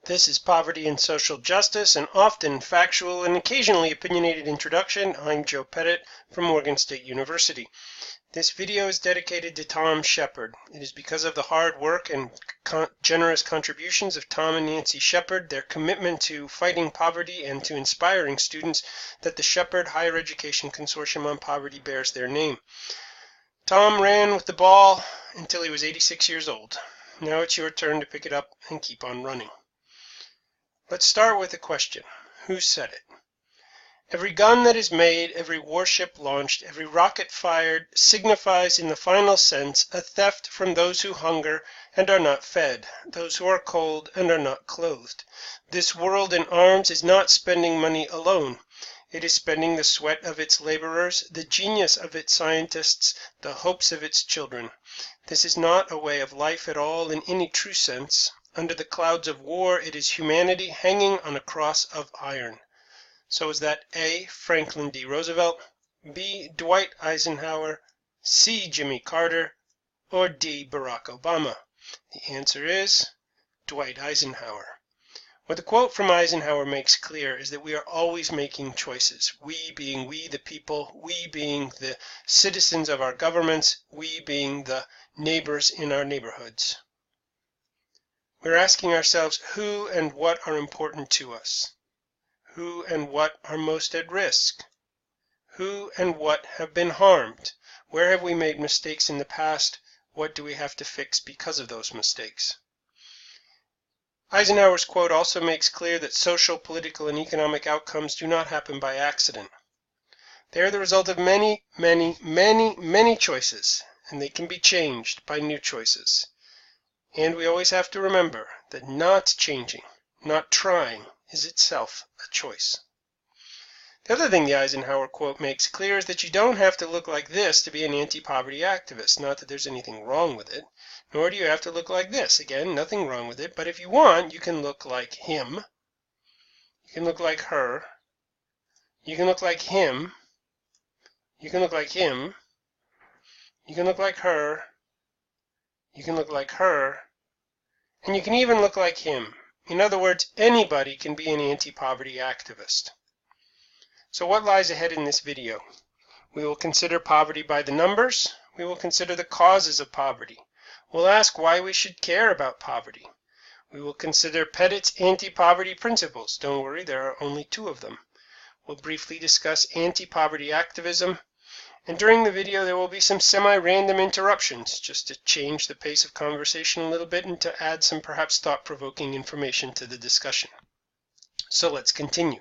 This is Poverty and Social Justice, an often factual and occasionally opinionated introduction. I'm Joe Pettit from Morgan State University. This video is dedicated to Tom Shepard. It is because of the hard work and generous contributions of Tom and Nancy Shepard, their commitment to fighting poverty and to inspiring students, that the Shepard Higher Education Consortium on Poverty bears their name. Tom ran with the ball until he was 86 years old. Now it's your turn to pick it up and keep on running. Let's start with a question. Who said it? Every gun that is made, every warship launched, every rocket fired signifies in the final sense a theft from those who hunger and are not fed, those who are cold and are not clothed. This world in arms is not spending money alone. It is spending the sweat of its laborers, the genius of its scientists, the hopes of its children. This is not a way of life at all in any true sense. Under the clouds of war, it is humanity hanging on a cross of iron. So is that A. Franklin D. Roosevelt, B. Dwight Eisenhower, C. Jimmy Carter, or D. Barack Obama? The answer is Dwight Eisenhower. What the quote from Eisenhower makes clear is that we are always making choices. We being we the people, we being the citizens of our governments, we being the neighbors in our neighborhoods. We're asking ourselves who and what are important to us, who and what are most at risk, who and what have been harmed, where have we made mistakes in the past, what do we have to fix because of those mistakes. Eisenhower's quote also makes clear that social, political, and economic outcomes do not happen by accident. They are the result of many, many choices, and they can be changed by new choices. And we always have to remember that not changing, not trying, is itself a choice. The other thing the Eisenhower quote makes clear is that you don't have to look like this to be an anti-poverty activist. Not that there's anything wrong with it, nor do you have to look like this. Again, nothing wrong with it, but if you want, you can look like him, you can look like her, you can look like him, you can look like him, you can look like her, you can look like her, and you can even look like him. In other words, anybody can be an anti-poverty activist. So what lies ahead in this video? We will consider poverty by the numbers. We will consider the causes of poverty. We'll ask why we should care about poverty. We will consider Pettit's anti-poverty principles. Don't worry, there are only 2 of them. We'll briefly discuss anti-poverty activism. And during the video, there will be some semi-random interruptions, just to change the pace of conversation a little bit and to add some perhaps thought-provoking information to the discussion. So let's continue.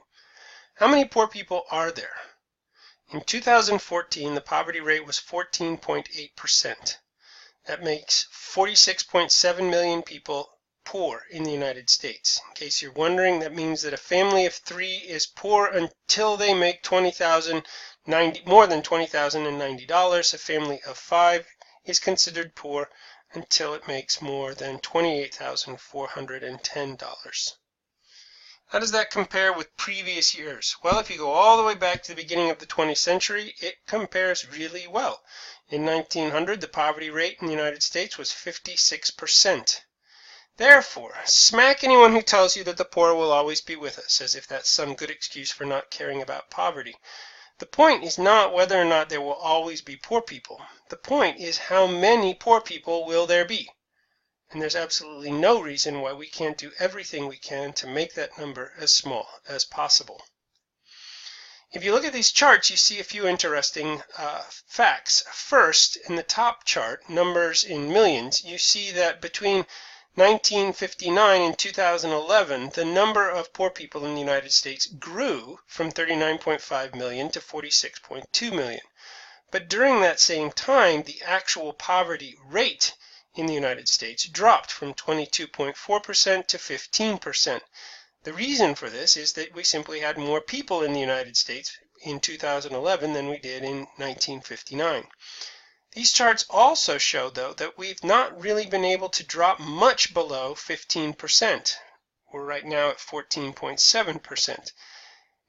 How many poor people are there? In 2014, the poverty rate was 14.8%. That makes 46.7 million people poor in the United States. In case you're wondering, that means that a family of 3 is poor until they make more than $20,090. A family of 5 is considered poor until it makes more than $28,410. How does that compare with previous years? Well, if you go all the way back to the beginning of the 20th century, it compares really well. In 1900, the poverty rate in the United States was 56%. Therefore, smack anyone who tells you that the poor will always be with us, as if that's some good excuse for not caring about poverty. The point is not whether or not there will always be poor people. The point is how many poor people will there be. And there's absolutely no reason why we can't do everything we can to make that number as small as possible. If you look at these charts, you see a few interesting facts. First, in the top chart, numbers in millions, you see that between 1959 and 2011, the number of poor people in the United States grew from 39.5 million to 46.2 million. But during that same time, the actual poverty rate in the United States dropped from 22.4% to 15%. The reason for this is that we simply had more people in the United States in 2011 than we did in 1959. These charts also show, though, that we've not really been able to drop much below 15%. We're right now at 14.7%.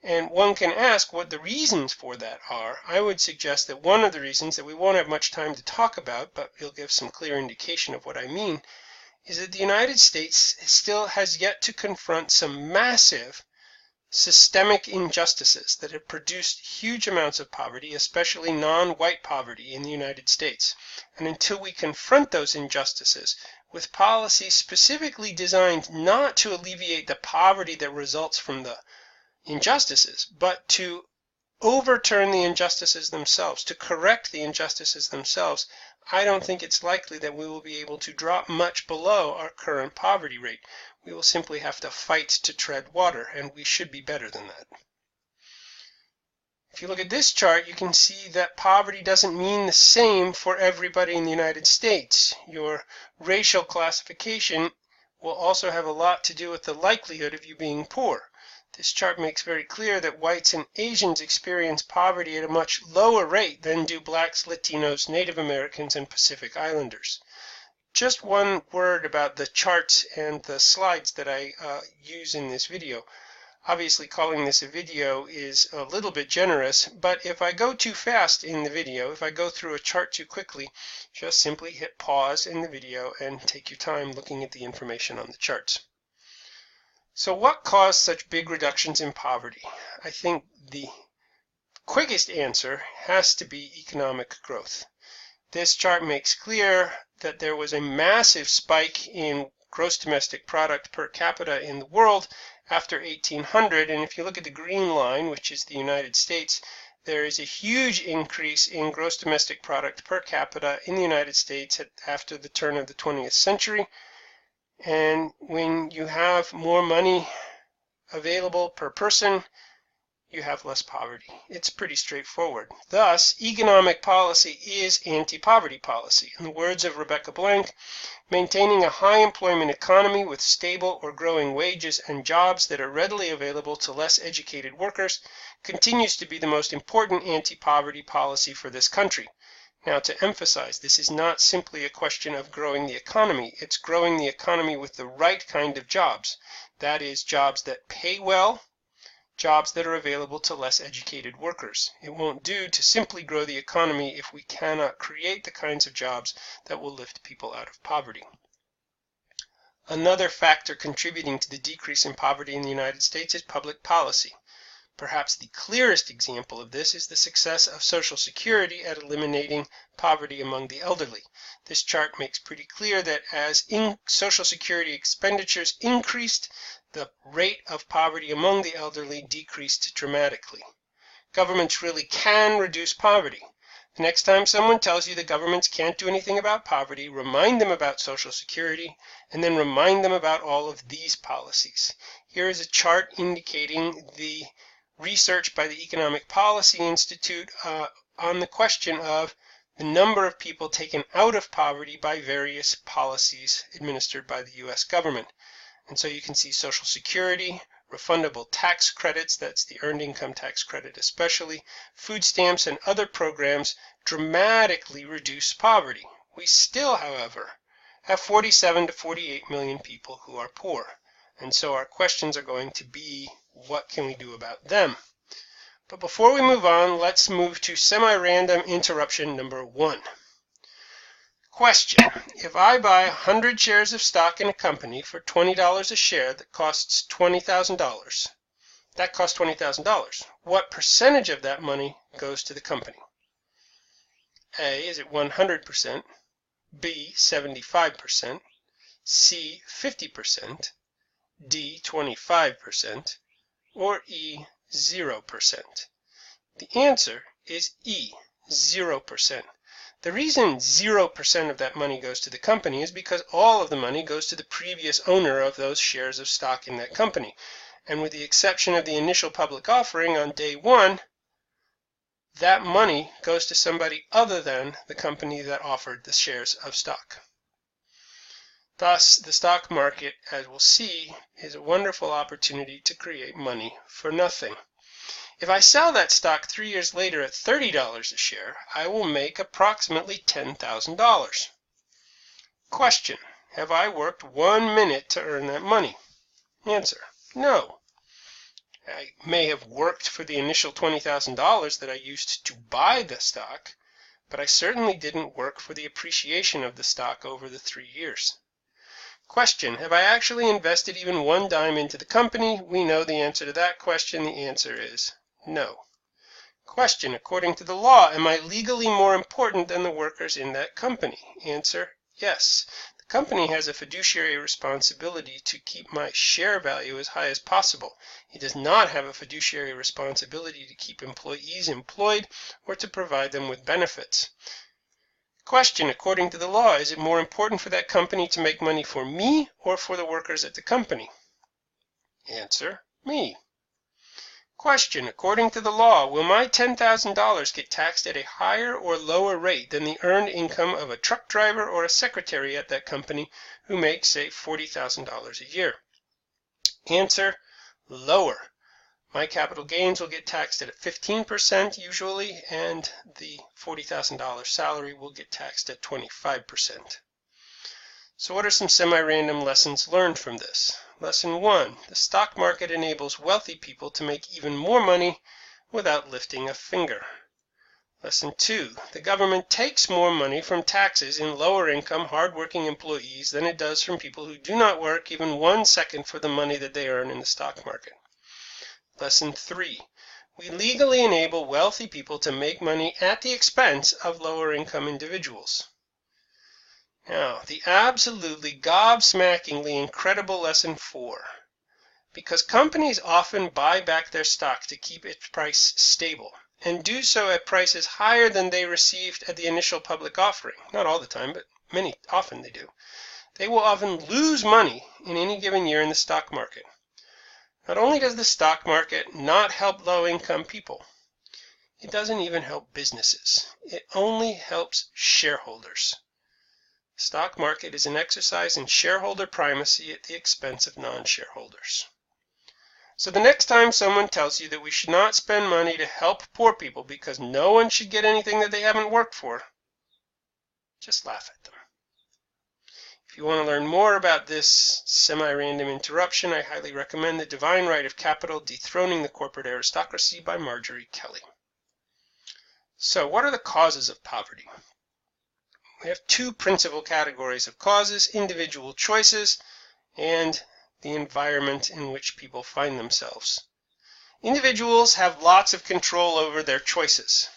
And one can ask what the reasons for that are. I would suggest that one of the reasons that we won't have much time to talk about, but we'll give some clear indication of what I mean, is that the United States still has yet to confront some massive systemic injustices that have produced huge amounts of poverty, especially non-white poverty in the United States. And until we confront those injustices with policies specifically designed not to alleviate the poverty that results from the injustices, but to overturn the injustices themselves, to correct the injustices themselves, I don't think it's likely that we will be able to drop much below our current poverty rate. We will simply have to fight to tread water, and we should be better than that. If you look at this chart, you can see that poverty doesn't mean the same for everybody in the United States. Your racial classification will also have a lot to do with the likelihood of you being poor. This chart makes very clear that whites and Asians experience poverty at a much lower rate than do blacks, Latinos, Native Americans, and Pacific Islanders. Just one word about the charts and the slides that I use in this video. Obviously, calling this a video is a little bit generous, but if I go too fast in the video, if I go through a chart too quickly, just simply hit pause in the video and take your time looking at the information on the charts. So what caused such big reductions in poverty? I think the quickest answer has to be economic growth. This chart makes clear that there was a massive spike in gross domestic product per capita in the world after 1800, and if you look at the green line, which is the United States, there is a huge increase in gross domestic product per capita in the United States after the turn of the 20th century. And when you have more money available per person, you have less poverty. It's pretty straightforward. Thus, economic policy is anti-poverty policy. In the words of Rebecca Blank, maintaining a high employment economy with stable or growing wages and jobs that are readily available to less educated workers continues to be the most important anti-poverty policy for this country. Now, to emphasize, this is not simply a question of growing the economy. It's growing the economy with the right kind of jobs. That is, jobs that pay well, jobs that are available to less educated workers. It won't do to simply grow the economy if we cannot create the kinds of jobs that will lift people out of poverty. Another factor contributing to the decrease in poverty in the United States is public policy. Perhaps the clearest example of this is the success of Social Security at eliminating poverty among the elderly. This chart makes pretty clear that as Social Security expenditures increased, the rate of poverty among the elderly decreased dramatically. Governments really can reduce poverty. The next time someone tells you the governments can't do anything about poverty, remind them about Social Security, and then remind them about all of these policies. Here is a chart indicating the research by the Economic Policy Institute on the question of the number of people taken out of poverty by various policies administered by the U.S. government. And so you can see Social Security, refundable tax credits, that's the earned income tax credit especially, food stamps and other programs dramatically reduce poverty. We still, however, have 47 to 48 million people who are poor. And so our questions are going to be, what can we do about them? But before we move on, let's move to semi-random interruption number 1. Question: if I buy 100 shares of stock in a company for $20 a share that costs $20,000, what percentage of that money goes to the company? A, is it 100%, B, 75%, C, 50%, D, 25%, or E, 0%? The answer is E, 0%. The reason 0% of that money goes to the company is because all of the money goes to the previous owner of those shares of stock in that company. And with the exception of the initial public offering on day 1, that money goes to somebody other than the company that offered the shares of stock. Thus, the stock market, as we'll see, is a wonderful opportunity to create money for nothing. If I sell that stock 3 years later at $30 a share, I will make approximately $10,000. Question: have I worked 1 minute to earn that money? Answer: no. I may have worked for the initial $20,000 that I used to buy the stock, but I certainly didn't work for the appreciation of the stock over the 3 years. Question, have I actually invested even one dime into the company? We know the answer to that question. The answer is no. Question, according to the law, am I legally more important than the workers in that company? Answer, yes. The company has a fiduciary responsibility to keep my share value as high as possible. It does not have a fiduciary responsibility to keep employees employed or to provide them with benefits. Question, according to the law, is it more important for that company to make money for me or for the workers at the company? Answer, me. Question, according to the law, will my $10,000 get taxed at a higher or lower rate than the earned income of a truck driver or a secretary at that company who makes, say, $40,000 a year? Answer, lower. My capital gains will get taxed at 15% usually, and the $40,000 salary will get taxed at 25%. So what are some semi-random lessons learned from this? Lesson 1. The stock market enables wealthy people to make even more money without lifting a finger. Lesson 2. The government takes more money from taxes in lower income, hard-working employees than it does from people who do not work even 1 second for the money that they earn in the stock market. Lesson 3. We legally enable wealthy people to make money at the expense of lower income individuals. Now, the absolutely gobsmackingly incredible lesson 4. Because companies often buy back their stock to keep its price stable, and do so at prices higher than they received at the initial public offering, not all the time, but often they do, they will often lose money in any given year in the stock market. Not only does the stock market not help low-income people, it doesn't even help businesses. It only helps shareholders. The stock market is an exercise in shareholder primacy at the expense of non-shareholders. So the next time someone tells you that we should not spend money to help poor people because no one should get anything that they haven't worked for, just laugh at them. If you want to learn more about this semi-random interruption, I highly recommend The Divine Right of Capital, Dethroning the Corporate Aristocracy by Marjorie Kelly. So what are the causes of poverty? We have 2 principal categories of causes: individual choices and the environment in which people find themselves. Individuals have lots of control over their choices.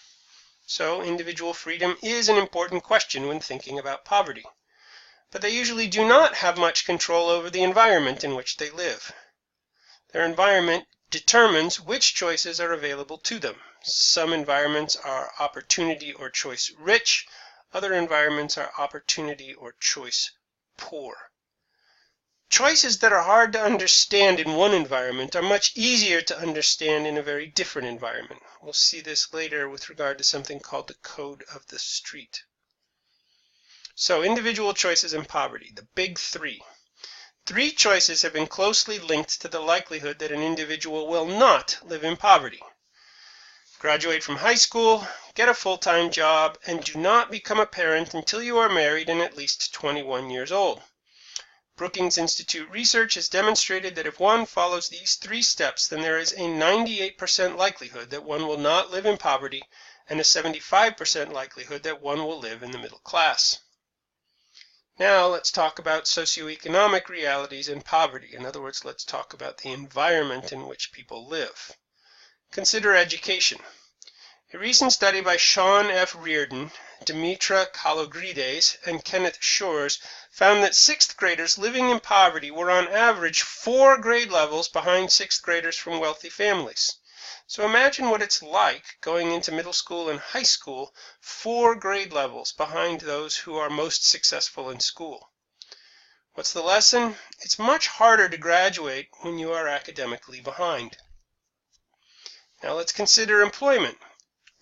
So individual freedom is an important question when thinking about poverty. But they usually do not have much control over the environment in which they live. Their environment determines which choices are available to them. Some environments are opportunity or choice rich. Other environments are opportunity or choice poor. Choices that are hard to understand in one environment are much easier to understand in a very different environment. We'll see this later with regard to something called the code of the street. So individual choices and poverty, the big 3. 3 choices have been closely linked to the likelihood that an individual will not live in poverty. Graduate from high school, get a full-time job, and do not become a parent until you are married and at least 21 years old. Brookings Institute research has demonstrated that if one follows these 3 steps, then there is a 98% likelihood that one will not live in poverty and a 75% likelihood that one will live in the middle class. Now let's talk about socioeconomic realities and poverty. In other words, let's talk about the environment in which people live. Consider education. A recent study by Sean F. Reardon, Dimitra Kalogrides, and Kenneth Shores found that 6th graders living in poverty were on average 4 grade levels behind 6th graders from wealthy families. So imagine what it's like going into middle school and high school 4 grade levels behind those who are most successful in school. What's the lesson? It's much harder to graduate when you are academically behind. Now let's consider employment.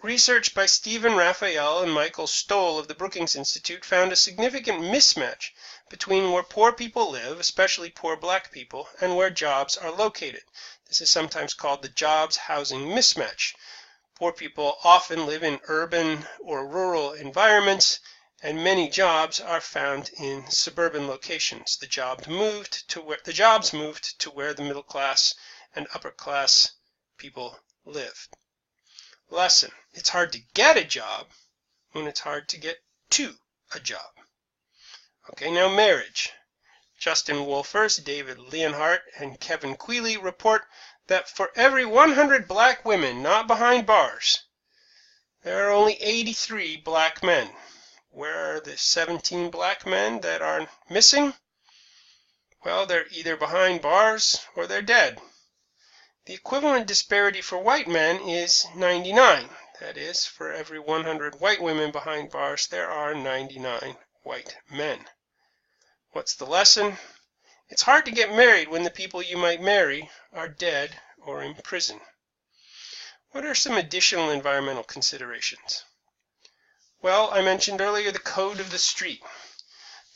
Research by Stephen Raphael and Michael Stoll of the Brookings Institute found a significant mismatch between where poor people live, especially poor black people, and where jobs are located. This is sometimes called the jobs-housing mismatch. Poor people often live in urban or rural environments, and many jobs are found in suburban locations. The jobs moved to where the middle class and upper class people live. Lesson: it's hard to get a job when it's hard to get to a job. Okay, now marriage. Justin Wolfers, David Leonhardt, and Kevin Quealy report that for every 100 black women not behind bars, there are only 83 black men. Where are the 17 black men that are missing? Well, they're either behind bars or they're dead. The equivalent disparity for white men is 99. That is, for every 100 white women behind bars, there are 99 white men. What's the lesson? It's hard to get married when the people you might marry are dead or in prison. What are some additional environmental considerations? Well, I mentioned earlier the code of the street.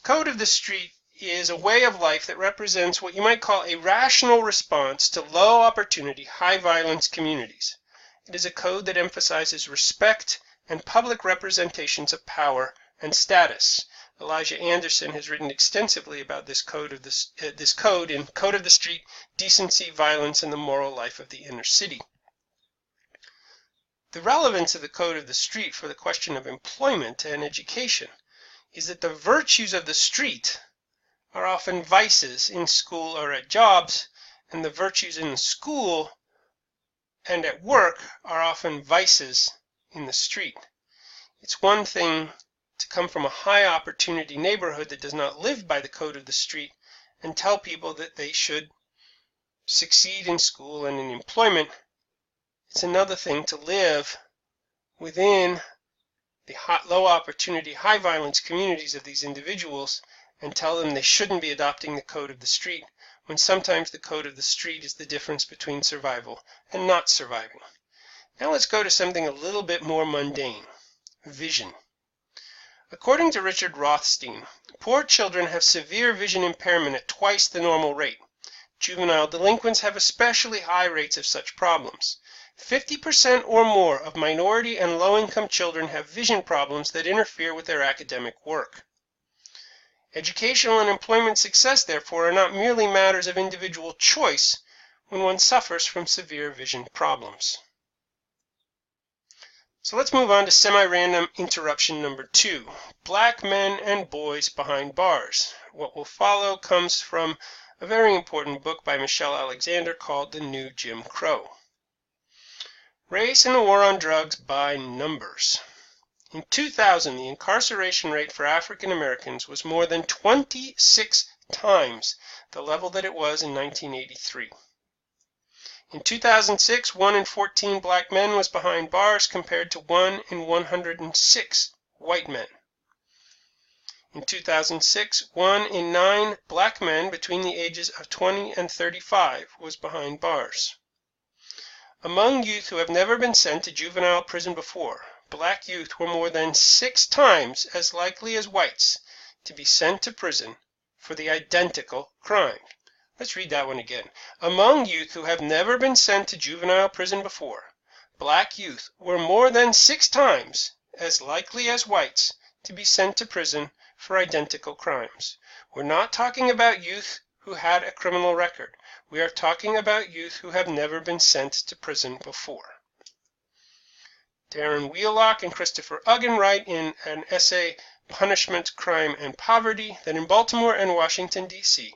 Code of the street is a way of life that represents what you might call a rational response to low opportunity, high violence communities. It is a code that emphasizes respect and public representations of power and status. Elijah Anderson has written extensively about this code in Code of the Street, Decency, Violence, and the Moral Life of the Inner City. The relevance of the Code of the Street for the question of employment and education is that the virtues of the street are often vices in school or at jobs, and the virtues in the school and at work are often vices in the street. It's one thing to come from a high opportunity neighborhood that does not live by the code of the street and tell people that they should succeed in school and in employment. It's another thing to live within the low opportunity, high violence communities of these individuals and tell them they shouldn't be adopting the code of the street, when sometimes the code of the street is the difference between survival and not surviving. Now let's go to something a little bit more mundane: vision. According to Richard Rothstein, poor children have severe vision impairment at twice the normal rate. Juvenile delinquents have especially high rates of such problems. 50% or more of minority and low-income children have vision problems that interfere with their academic work. Educational and employment success, therefore, are not merely matters of individual choice when one suffers from severe vision problems. So let's move on to semi-random interruption number 2, black men and boys behind bars. What will follow comes from a very important book by Michelle Alexander called The New Jim Crow. Race and the War on Drugs by Numbers. In 2000, the incarceration rate for African Americans was more than 26 times the level that it was in 1983. In 2006, 1 in 14 black men was behind bars compared to 1 in 106 white men. In 2006, 1 in 9 black men between the ages of 20 and 35 was behind bars. Among youth who have never been sent to juvenile prison before, black youth were more than 6 times as likely as whites to be sent to prison for the identical crime. Let's read that one again. Among youth who have never been sent to juvenile prison before, black youth were more than 6 times as likely as whites to be sent to prison for identical crimes. We're not talking about youth who had a criminal record. We are talking about youth who have never been sent to prison before. Darren Wheelock and Christopher Uggan write in an essay, Punishment, Crime, and Poverty, that in Baltimore and Washington, D.C.,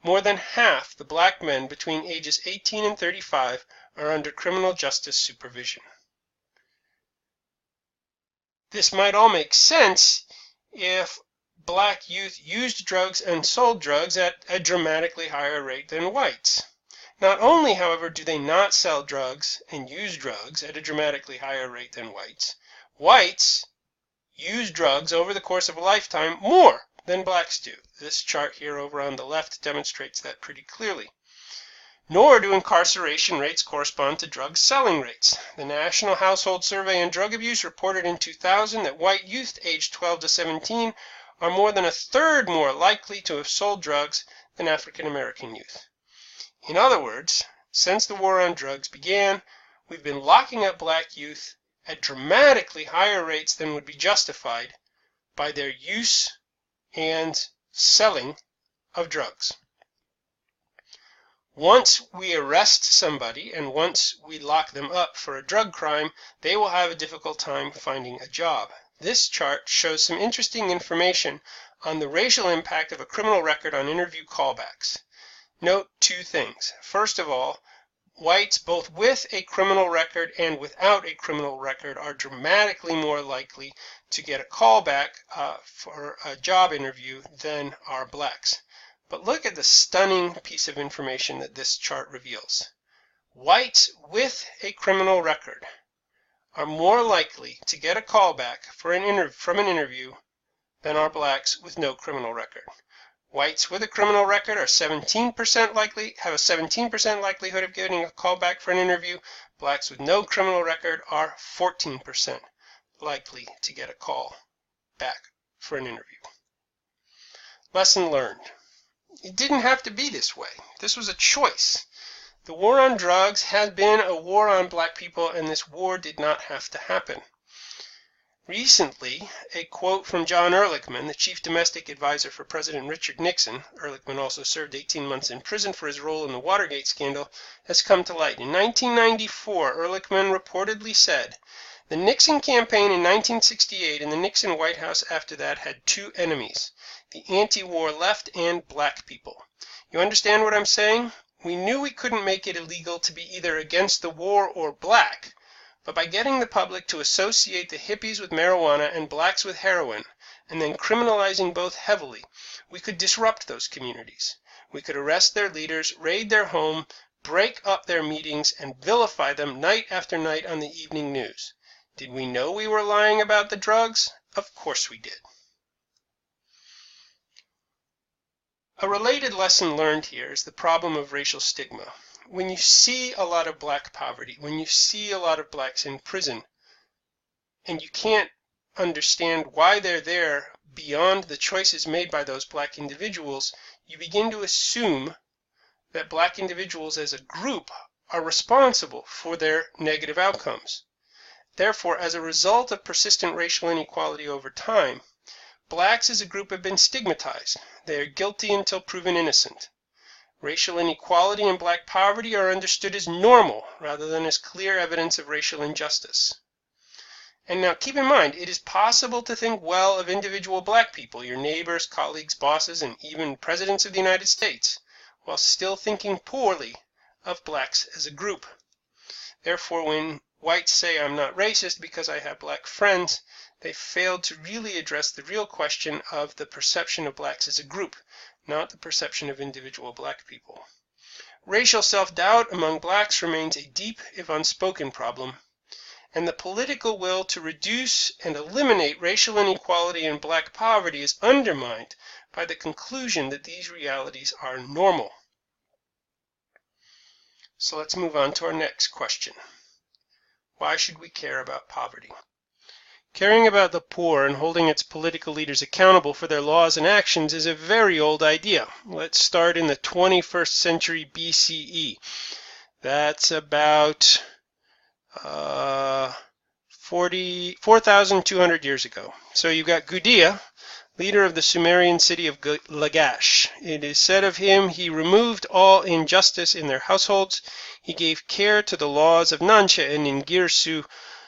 more than half the black men between ages 18 and 35 are under criminal justice supervision. This might all make sense if black youth used drugs and sold drugs at a dramatically higher rate than whites. Not only, however, do they not sell drugs and use drugs at a dramatically higher rate than whites, whites use drugs over the course of a lifetime more than blacks do. This chart here over on the left demonstrates that pretty clearly. Nor do incarceration rates correspond to drug selling rates. The National Household Survey on Drug Abuse reported in 2000 that white youth aged 12 to 17 are more than a third more likely to have sold drugs than African American youth. In other words, since the war on drugs began, we've been locking up black youth at dramatically higher rates than would be justified by their use and selling of drugs. Once we arrest somebody and once we lock them up for a drug crime, they will have a difficult time finding a job. This chart shows some interesting information on the racial impact of a criminal record on interview callbacks. Note two things. First of all, whites both with a criminal record and without a criminal record are dramatically more likely to get a callback for a job interview than are blacks. But look at the stunning piece of information that this chart reveals. Whites with a criminal record are more likely to get a callback from an interview than are blacks with no criminal record. Whites with a criminal record are 17% likely, have a 17% likelihood of getting a callback for an interview. Blacks with no criminal record are 14% likely to get a call back for an interview. Lesson learned. It didn't have to be this way. This was a choice. The war on drugs has been a war on black people, and this war did not have to happen. Recently, a quote from John Ehrlichman, the chief domestic advisor for President Richard Nixon — Ehrlichman also served 18 months in prison for his role in the Watergate scandal — has come to light. In 1994, Ehrlichman reportedly said, "The Nixon campaign in 1968 and the Nixon White House after that had two enemies, the anti-war left and black people. You understand what I'm saying? We knew we couldn't make it illegal to be either against the war or black, but by getting the public to associate the hippies with marijuana and blacks with heroin, and then criminalizing both heavily, we could disrupt those communities. We could arrest their leaders, raid their home, break up their meetings, and vilify them night after night on the evening news. Did we know we were lying about the drugs? Of course we did." A related lesson learned here is the problem of racial stigma. When you see a lot of black poverty, when you see a lot of blacks in prison, and you can't understand why they're there beyond the choices made by those black individuals, you begin to assume that black individuals as a group are responsible for their negative outcomes. Therefore, as a result of persistent racial inequality over time, blacks as a group have been stigmatized. They are guilty until proven innocent. Racial inequality and black poverty are understood as normal rather than as clear evidence of racial injustice. And now keep in mind, it is possible to think well of individual black people, your neighbors, colleagues, bosses, and even presidents of the United States, while still thinking poorly of blacks as a group. Therefore, when whites say I'm not racist because I have black friends, they failed to really address the real question of the perception of blacks as a group, not the perception of individual black people. Racial self-doubt among blacks remains a deep, if unspoken, problem, and the political will to reduce and eliminate racial inequality and black poverty is undermined by the conclusion that these realities are normal. So let's move on to our next question. Why should we care about poverty? Caring about the poor and holding its political leaders accountable for their laws and actions is a very old idea. Let's start in the 21st century BCE. That's about 4,200 years ago. So you've got Gudea, leader of the Sumerian city of Lagash. It is said of him, he removed all injustice in their households. He gave care to the laws of Nansha and Ingirsu.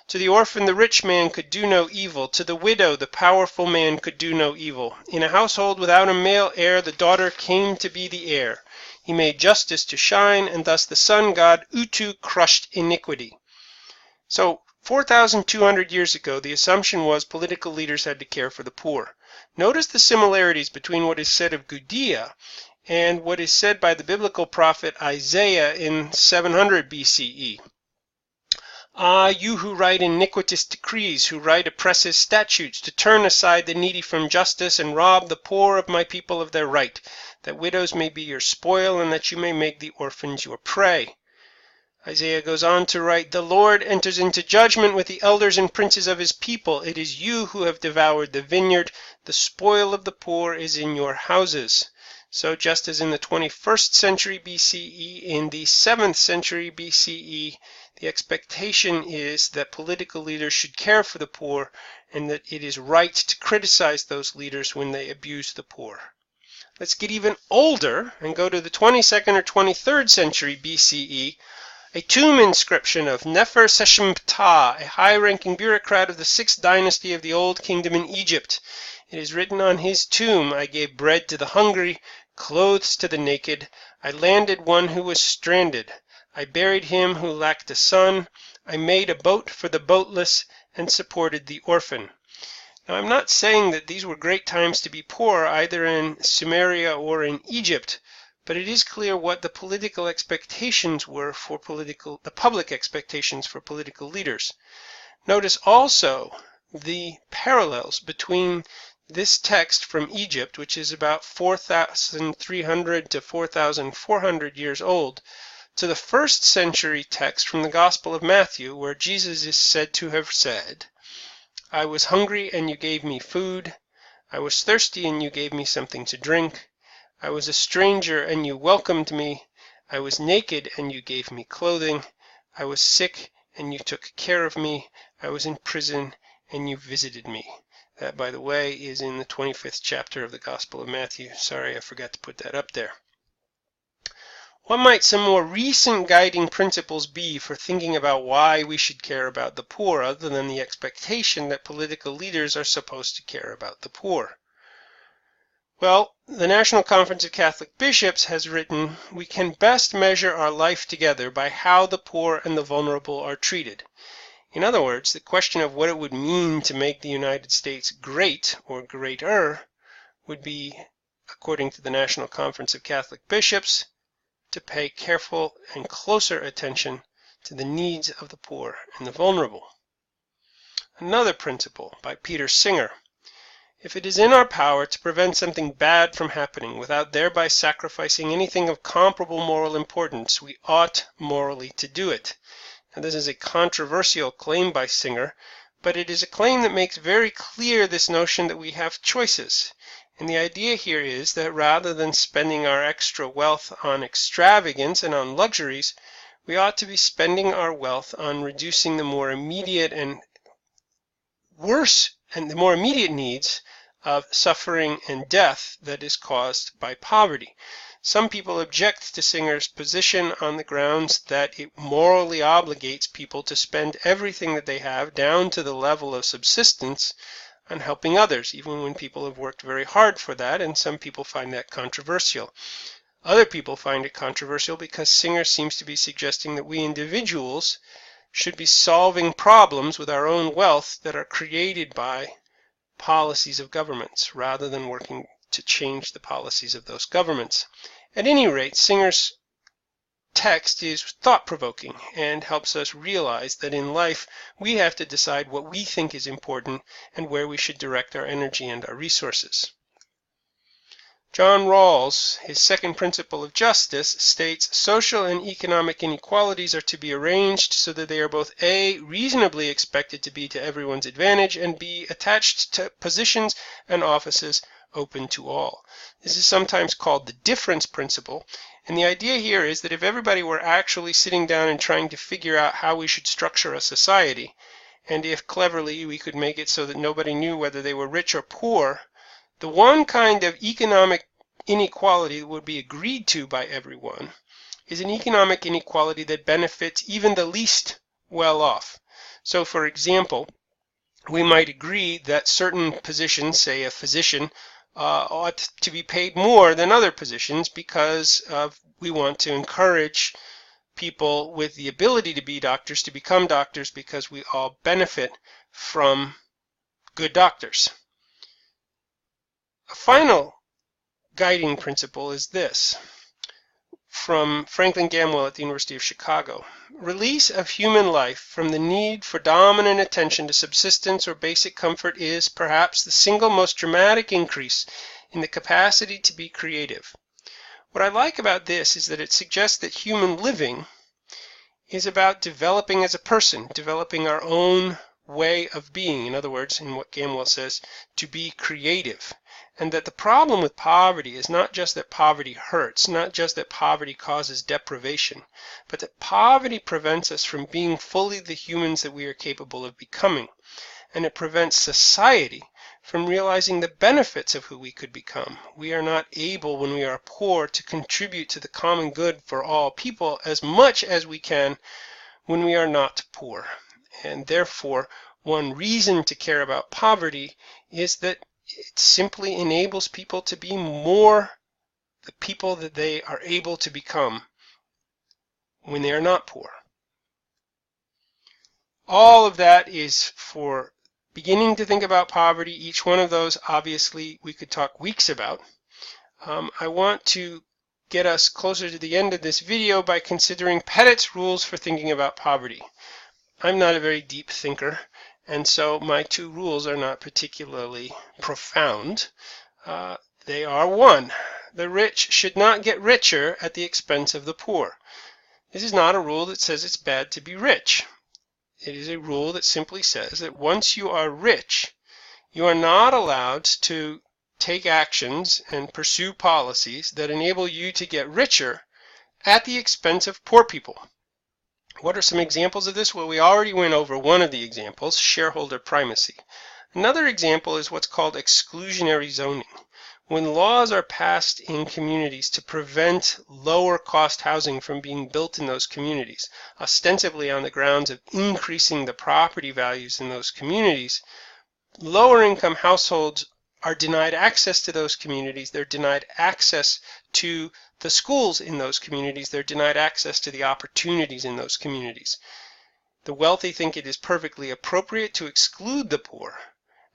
To the orphan the rich man could do no evil. To the widow the powerful man could do no evil. In a household without a male heir, the daughter came to be the heir. He made justice to shine, and thus the sun god Utu crushed iniquity. So 4,200 years ago, the assumption was political leaders had to care for the poor. Notice the similarities between what is said of Gudea and what is said by the biblical prophet Isaiah in 700 BCE. Ah, you who write iniquitous decrees, who write oppressive statutes, to turn aside the needy from justice and rob the poor of my people of their right, that widows may be your spoil and that you may make the orphans your prey. Isaiah goes on to write, the Lord enters into judgment with the elders and princes of his people. It is you who have devoured the vineyard. The spoil of the poor is in your houses. So just as in the 21st century BCE, in the 7th century BCE, the expectation is that political leaders should care for the poor and that it is right to criticize those leaders when they abuse the poor. Let's get even older and go to the 22nd or 23rd century BCE. a tomb inscription of Nefer Seshemptah, a high-ranking bureaucrat of the 6th dynasty of the Old Kingdom in Egypt. It is written on his tomb, "I gave bread to the hungry, clothes to the naked. I landed one who was stranded. I buried him who lacked a son. I made a boat for the boatless and supported the orphan." Now, I'm not saying that these were great times to be poor either in Sumeria or in Egypt, but it is clear what the political expectations were for the public expectations for political leaders. Notice also the parallels between this text from Egypt, which is about 4,300 to 4,400 years old, to the 1st century text from the Gospel of Matthew, where Jesus is said to have said, "I was hungry and you gave me food. I was thirsty and you gave me something to drink. I was a stranger and you welcomed me. I was naked and you gave me clothing. I was sick and you took care of me. I was in prison and you visited me." That, by the way, is in the 25th chapter of the Gospel of Matthew. Sorry, I forgot to put that up there. What might some more recent guiding principles be for thinking about why we should care about the poor, other than the expectation that political leaders are supposed to care about the poor? Well, the National Conference of Catholic Bishops has written, "We can best measure our life together by how the poor and the vulnerable are treated." In other words, the question of what it would mean to make the United States great or greater would be, according to the National Conference of Catholic Bishops, to pay careful and closer attention to the needs of the poor and the vulnerable. Another principle by Peter Singer: "If it is in our power to prevent something bad from happening without thereby sacrificing anything of comparable moral importance, we ought morally to do it." Now, this is a controversial claim by Singer, but it is a claim that makes very clear this notion that we have choices. And the idea here is that rather than spending our extra wealth on extravagance and on luxuries, we ought to be spending our wealth on reducing the more immediate and the more immediate needs of suffering and death that is caused by poverty. Some people object to Singer's position on the grounds that it morally obligates people to spend everything that they have down to the level of subsistence on helping others, even when people have worked very hard for that, and some people find that controversial. Other people find it controversial because Singer seems to be suggesting that we individuals should be solving problems with our own wealth that are created by policies of governments, rather than working to change the policies of those governments. At any rate, Singer's text is thought-provoking and helps us realize that in life we have to decide what we think is important and where we should direct our energy and our resources. John Rawls, his second principle of justice, states social and economic inequalities are to be arranged so that they are both A, reasonably expected to be to everyone's advantage, and B, attached to positions and offices open to all. This is sometimes called the difference principle, and the idea here is that if everybody were actually sitting down and trying to figure out how we should structure a society, and if cleverly we could make it so that nobody knew whether they were rich or poor, the one kind of economic inequality that would be agreed to by everyone is an economic inequality that benefits even the least well off. So, for example, we might agree that certain positions, say a physician, ought to be paid more than other positions because we want to encourage people with the ability to be doctors to become doctors because we all benefit from good doctors. A final guiding principle is this, from Franklin Gamwell at the University of Chicago: "Release of human life from the need for dominant attention to subsistence or basic comfort is, perhaps, the single most dramatic increase in the capacity to be creative." What I like about this is that it suggests that human living is about developing as a person, developing our own way of being. In other words, in what Gamwell says, to be creative. And that the problem with poverty is not just that poverty hurts, not just that poverty causes deprivation, but that poverty prevents us from being fully the humans that we are capable of becoming. And it prevents society from realizing the benefits of who we could become. We are not able, when we are poor, to contribute to the common good for all people as much as we can when we are not poor. And therefore, one reason to care about poverty is that it simply enables people to be more the people that they are able to become when they are not poor. All of that is for beginning to think about poverty. Each one of those, obviously, we could talk weeks about. I want to get us closer to the end of this video by considering Pettit's rules for thinking about poverty. I'm not a very deep thinker, and so my two rules are not particularly profound. They are: one, the rich should not get richer at the expense of the poor. This is not a rule that says it's bad to be rich. It is a rule that simply says that once you are rich, you are not allowed to take actions and pursue policies that enable you to get richer at the expense of poor people. What are some examples of this? Well, we already went over one of the examples, shareholder primacy. Another example is what's called exclusionary zoning. When laws are passed in communities to prevent lower cost housing from being built in those communities, ostensibly on the grounds of increasing the property values in those communities, lower income households are denied access to those communities. They're denied access to the schools in those communities. They're denied access to the opportunities in those communities. The wealthy think it is perfectly appropriate to exclude the poor,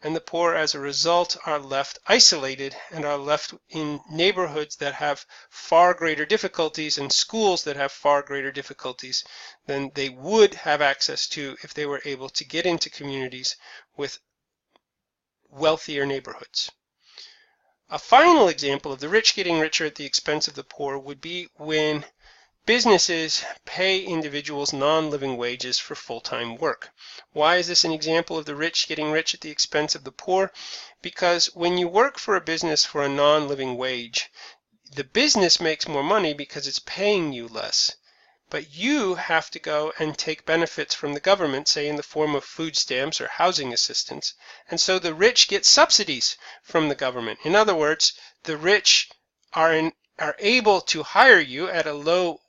and the poor, as a result, are left isolated and are left in neighborhoods that have far greater difficulties and schools that have far greater difficulties than they would have access to if they were able to get into communities with wealthier neighborhoods. A final example of the rich getting richer at the expense of the poor would be when businesses pay individuals non-living wages for full-time work. Why is this an example of the rich getting rich at the expense of the poor? Because when you work for a business for a non-living wage, the business makes more money because it's paying you less. But you have to go and take benefits from the government, say in the form of food stamps or housing assistance. And so the rich get subsidies from the government. In other words, the rich are able to hire you at a low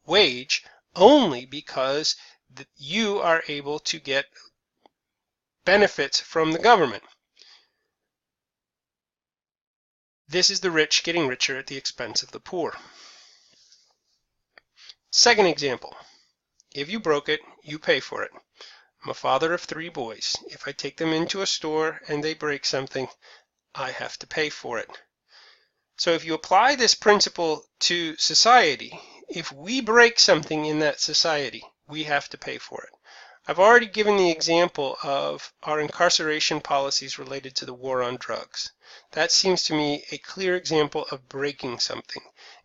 wage only because you are able to get benefits from the government. This is the rich getting richer at the expense of the poor. Second example, if you broke it, you pay for it. I'm a father of 3 boys. If I take them into a store and they break something, I have to pay for it. So if you apply this principle to society, if we break something in that society, we have to pay for it. I've already given the example of our incarceration policies related to the war on drugs. That seems to me a clear example of breaking something.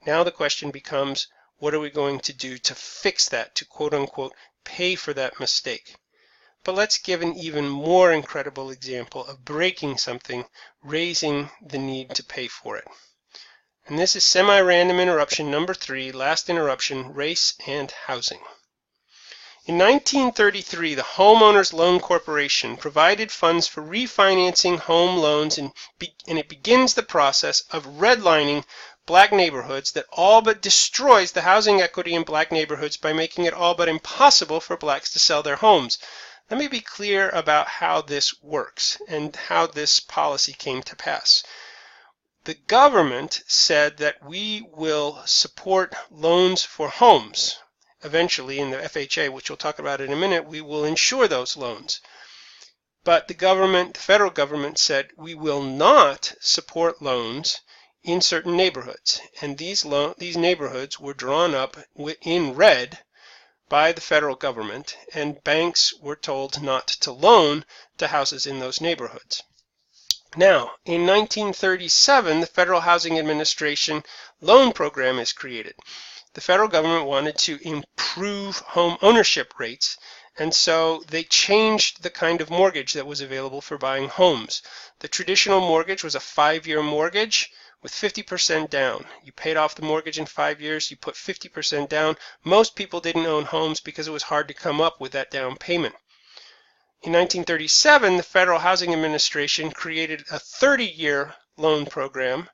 Now the question becomes, what are we going to do to fix that, to quote-unquote pay for that mistake? But let's give an even more incredible example of breaking something, raising the need to pay for it. And this is semi-random interruption number 3, last interruption, race and housing. In 1933, the Homeowners Loan Corporation provided funds for refinancing home loans, and it begins the process of redlining black neighborhoods that all but destroys the housing equity in black neighborhoods by making it all but impossible for blacks to sell their homes. Let me be clear about how this works and how this policy came to pass. The government said that we will support loans for homes. Eventually, in the FHA, which we'll talk about in a minute, we will insure those loans. But the federal government said we will not support loans in certain neighborhoods. And these neighborhoods were drawn up in red by the federal government, and banks were told not to loan to houses in those neighborhoods. Now, in 1937, the Federal Housing Administration loan program is created. The federal government wanted to improve home ownership rates, and so they changed the kind of mortgage that was available for buying homes. The traditional mortgage was a 5-year mortgage with 50% down. You paid off the mortgage in 5 years, you put 50% down. Most people didn't own homes because it was hard to come up with that down payment. In 1937, the Federal Housing Administration created a 30-year loan program,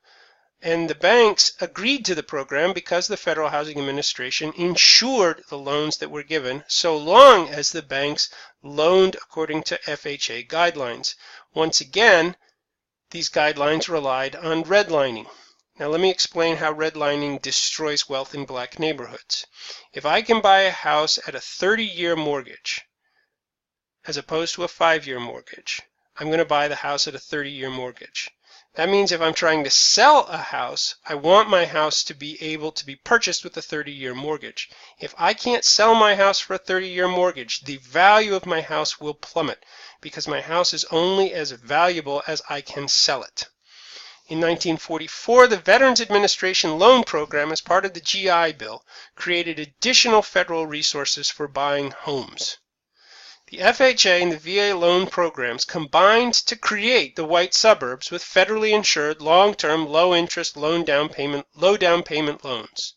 and the banks agreed to the program because the Federal Housing Administration insured the loans that were given so long as the banks loaned according to FHA guidelines. Once again, these guidelines relied on redlining. Now let me explain how redlining destroys wealth in black neighborhoods. If I can buy a house at a 30-year mortgage as opposed to a 5-year mortgage, I'm going to buy the house at a 30-year mortgage. That means if I'm trying to sell a house, I want my house to be able to be purchased with a 30-year mortgage. If I can't sell my house for a 30-year mortgage, the value of my house will plummet because my house is only as valuable as I can sell it. In 1944, the Veterans Administration Loan Program, as part of the GI Bill, created additional federal resources for buying homes. The FHA and the VA loan programs combined to create the white suburbs with federally insured, long-term, low-interest, low down payment loans.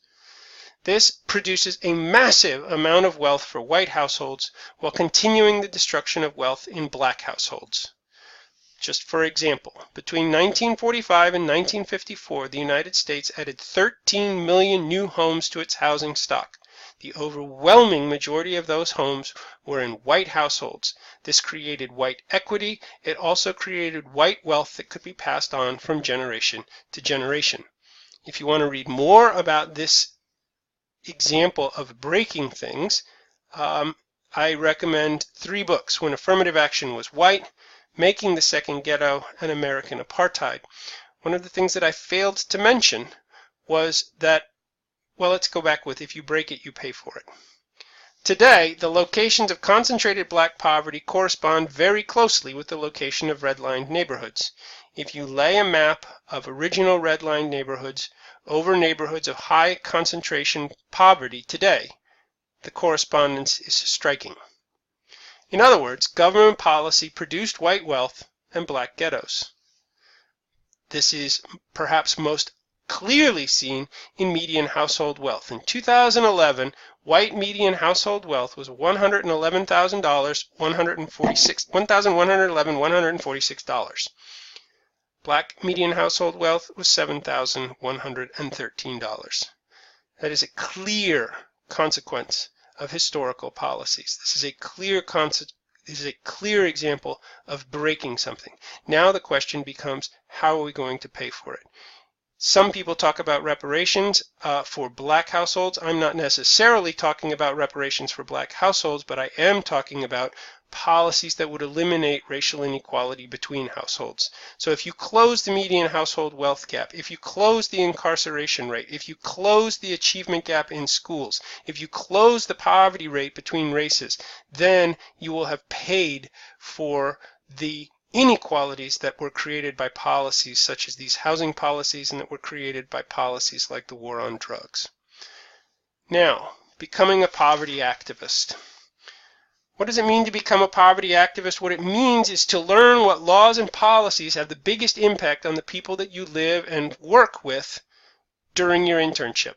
This produces a massive amount of wealth for white households while continuing the destruction of wealth in black households. Just for example, between 1945 and 1954, the United States added 13 million new homes to its housing stock. The overwhelming majority of those homes were in white households. This created white equity. It also created white wealth that could be passed on from generation to generation. If you want to read more about this example of breaking things, I recommend 3 books: When Affirmative Action Was White, Making the Second Ghetto, and American Apartheid. One of the things that I failed to mention was that, well, let's go back with if you break it, you pay for it. Today, the locations of concentrated black poverty correspond very closely with the location of redlined neighborhoods. If you lay a map of original redlined neighborhoods over neighborhoods of high concentration poverty today, the correspondence is striking. In other words, government policy produced white wealth and black ghettos. This is perhaps most clearly seen in median household wealth. In 2011, white median household wealth was $111,146. Black median household wealth was $7,113. That is a clear consequence of historical policies. This is a clear example of breaking something. Now the question becomes, how are we going to pay for it? Some people talk about reparations for black households. I'm not necessarily talking about reparations for black households, but I am talking about policies that would eliminate racial inequality between households. So if you close the median household wealth gap, if you close the incarceration rate, if you close the achievement gap in schools, if you close the poverty rate between races, then you will have paid for the inequalities that were created by policies such as these housing policies and that were created by policies like the war on drugs. Now, becoming a poverty activist. What does it mean to become a poverty activist? What it means is to learn what laws and policies have the biggest impact on the people that you live and work with during your internship.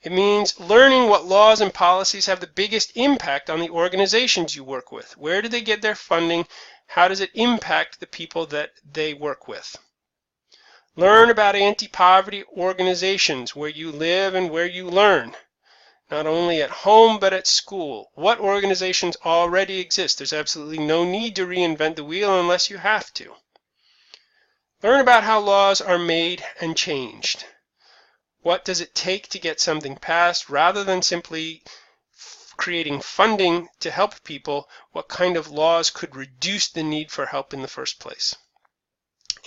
It means learning what laws and policies have the biggest impact on the organizations you work with. Where do they get their funding? How does it impact the people that they work with? Learn about anti-poverty organizations where you live and where you learn. Not only at home, but at school. What organizations already exist? There's absolutely no need to reinvent the wheel unless you have to. Learn about how laws are made and changed. What does it take to get something passed? Rather than simply creating funding to help people, what kind of laws could reduce the need for help in the first place?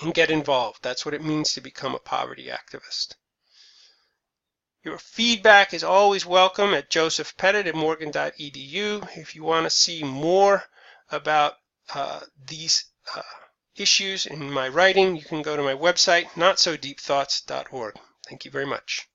And get involved. That's what it means to become a poverty activist. Your feedback is always welcome at josephpettit@morgan.edu. If you want to see more about these issues in my writing, you can go to my website, notsodeepthoughts.org. Thank you very much.